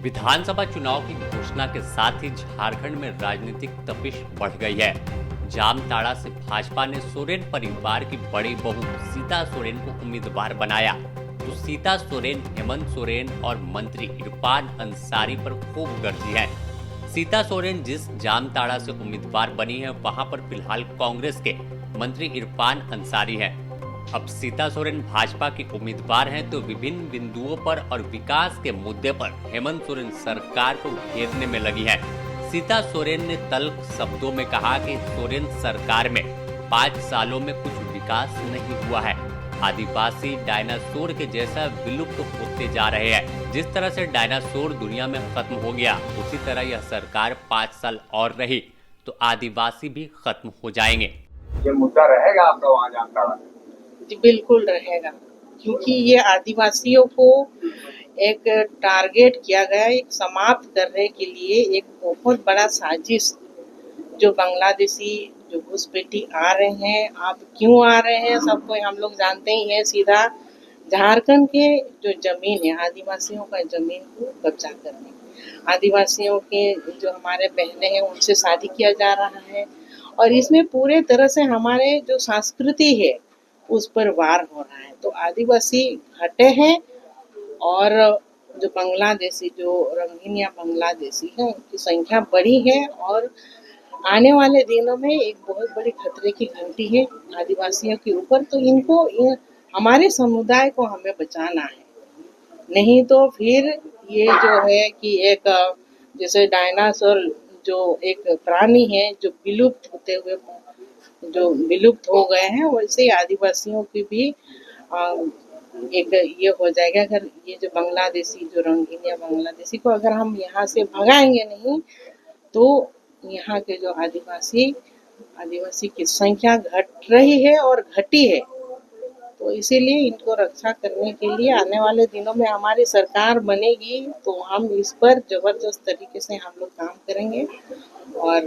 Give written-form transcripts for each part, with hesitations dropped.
विधानसभा चुनाव की घोषणा के साथ ही झारखंड में राजनीतिक तपिश बढ़ गई है। जामताड़ा से भाजपा ने सोरेन परिवार की बड़ी बहू सीता सोरेन को उम्मीदवार बनाया, तो सीता सोरेन हेमंत सोरेन और मंत्री इरफान अंसारी पर खूब गरजी है। सीता सोरेन जिस जामताड़ा से उम्मीदवार बनी है, वहां पर फिलहाल कांग्रेस के मंत्री इरफान अंसारी है। अब सीता सोरेन भाजपा की उम्मीदवार हैं, तो विभिन्न बिंदुओं पर और विकास के मुद्दे पर हेमंत सोरेन सरकार को घेरने में लगी है। सीता सोरेन ने तल्ख शब्दों में कहा कि सोरेन सरकार में 5 सालों में कुछ विकास नहीं हुआ है। आदिवासी डायनासोर के जैसा विलुप्त होते जा रहे हैं। जिस तरह से डायनासोर दुनिया में खत्म हो गया, उसी तरह यह सरकार 5 साल और रही तो आदिवासी भी खत्म हो जाएंगे। ये मुद्दा रहेगा आपका वहाँ जामताड़ा? जी बिल्कुल रहेगा, क्योंकि ये आदिवासियों को एक टारगेट किया गया, एक समाप्त करने के लिए एक बहुत बड़ा साजिश। जो बांग्लादेशी जो घुसपैठी आ रहे हैं, आप क्यों आ रहे हैं सबको हम लोग जानते ही हैं। सीधा झारखंड के जो जमीन है, आदिवासियों का जमीन को कब्जा करने, आदिवासियों के जो हमारे बहनें हैं उनसे शादी किया जा रहा है, और इसमें पूरे तरह से हमारे जो संस्कृति है उस पर वार हो रहा है। तो आदिवासी घटे हैं, और जो बांग्लादेशी जो रोहिंग्या बांग्लादेशी है उनकी संख्या बढ़ी है, और आने वाले दिनों में एक बहुत बड़ी खतरे की घंटी है आदिवासियों के ऊपर। तो हमारे समुदाय को हमें बचाना है, नहीं तो फिर ये जो है कि एक जैसे डायनासोर जो एक प्राणी है जो विलुप्त होते हुए जो विलुप्त हो गए हैं, वैसे ही आदिवासियों की भी एक ये हो जाएगा। अगर ये जो बांग्लादेशी जो रोहिंग्या बांग्लादेशी को अगर हम यहाँ से भगाएंगे नहीं, तो यहाँ के जो आदिवासी की संख्या घट रही है और घटी है। तो इसीलिए इनको रक्षा करने के लिए आने वाले दिनों में हमारी सरकार बनेगी, तो हम इस पर जबरदस्त तरीके से हम लोग काम करेंगे, और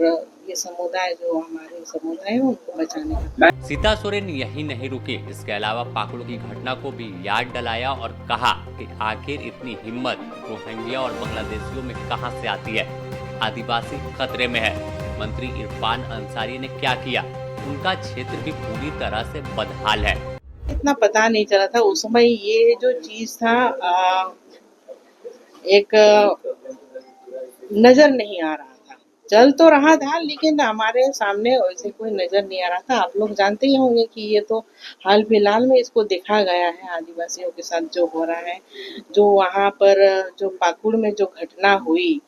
ये समुदाय जो हमारे समुदाय है उनको बचाने का। सीता सोरेन यही नहीं रुकी, इसके अलावा पाकुड़ की घटना को भी याद दिलाया और कहा कि आखिर इतनी हिम्मत रोहिंग्या और बांग्लादेशियों में कहां से आती है। आदिवासी खतरे में है। मंत्री इरफान अंसारी ने क्या किया? उनका क्षेत्र भी पूरी तरह से बदहाल है। इतना पता नहीं चला था उस समय, ये जो चीज था एक नजर नहीं आ रहा था। चल तो रहा था, लेकिन हमारे सामने वैसे कोई नजर नहीं आ रहा था। आप लोग जानते ही होंगे कि ये तो हाल फिलहाल में इसको देखा गया है, आदिवासियों के साथ जो हो रहा है। जो वहाँ पर जो पाकुड़ में जो घटना हुई,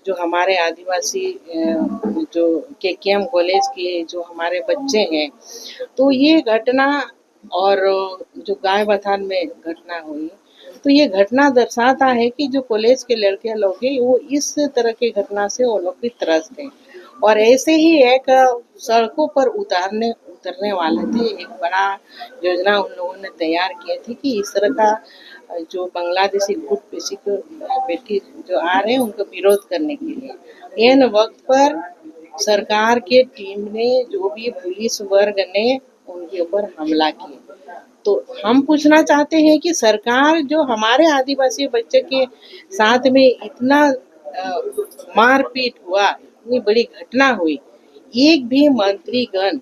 जो हमारे आदिवासी जो केकेएम कॉलेज के जो हमारे बच्चे हैं, तो ये घटना और जो गाय बथान में घटना हुई, तो ये घटना दर्शाता है कि जो कॉलेज के लड़के लोग हैं वो इस तरह की घटना से वो लोग भी त्रस्त हैं, और ऐसे ही एक सड़कों पर उतरने वाले थे। एक बड़ा योजना उन लोगों ने तैयार किया थी कि इस तरह का जो बांग्लादेशी गुट बेटी जो आ रहे हैं उनको विरोध करने के लिए। इन वक्त पर सरकार के टीम ने जो भी पुलिस वर्ग ने उनके ऊपर हमला किया। तो हम पूछना चाहते हैं कि सरकार जो हमारे आदिवासी बच्चे के साथ में इतना मारपीट हुआ, इतनी बड़ी घटना हुई, एक भी मंत्रीगण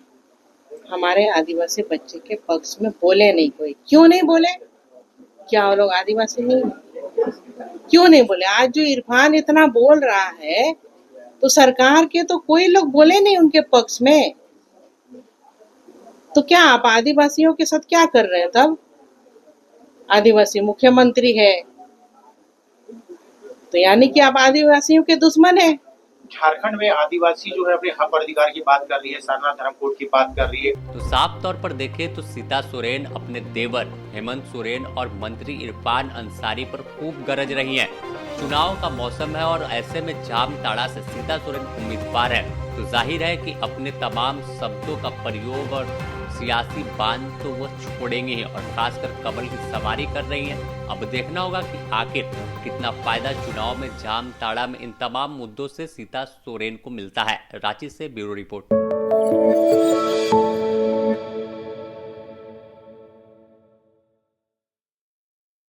हमारे आदिवासी बच्चे के पक्ष में बोले नहीं। कोई क्यों नहीं बोले? क्या वो लोग आदिवासी नहीं? क्यों नहीं बोले? आज जो इरफान इतना बोल रहा है, तो सरकार के तो कोई लोग बोले नहीं उनके पक्ष में। तो क्या आप आदिवासियों के साथ क्या कर रहे हैं? तब आदिवासी मुख्यमंत्री है, तो यानी कि आप आदिवासियों के दुश्मन है। झारखंड में आदिवासी जो है अपने हक और अधिकार की बात कर रही है, सारनाथ धर्म कोड की बात कर रही है। तो साफ तौर पर देखें तो सीता सोरेन अपने देवर हेमंत सोरेन और मंत्री इरफान अंसारी पर खूब गरज रही हैं। चुनाव का मौसम है, और ऐसे में जामताड़ा से सीता सोरेन उम्मीदवार है, तो जाहिर है कि अपने तमाम शब्दों का प्रयोग और सियासी बांध तो वो छोड़ेंगे ही, और खासकर कमल की सवारी कर रही हैं। अब देखना होगा कि आखिर कितना फायदा चुनाव में जामताड़ा में इन तमाम मुद्दों से सीता सोरेन को मिलता है। रांची से ब्यूरो रिपोर्ट।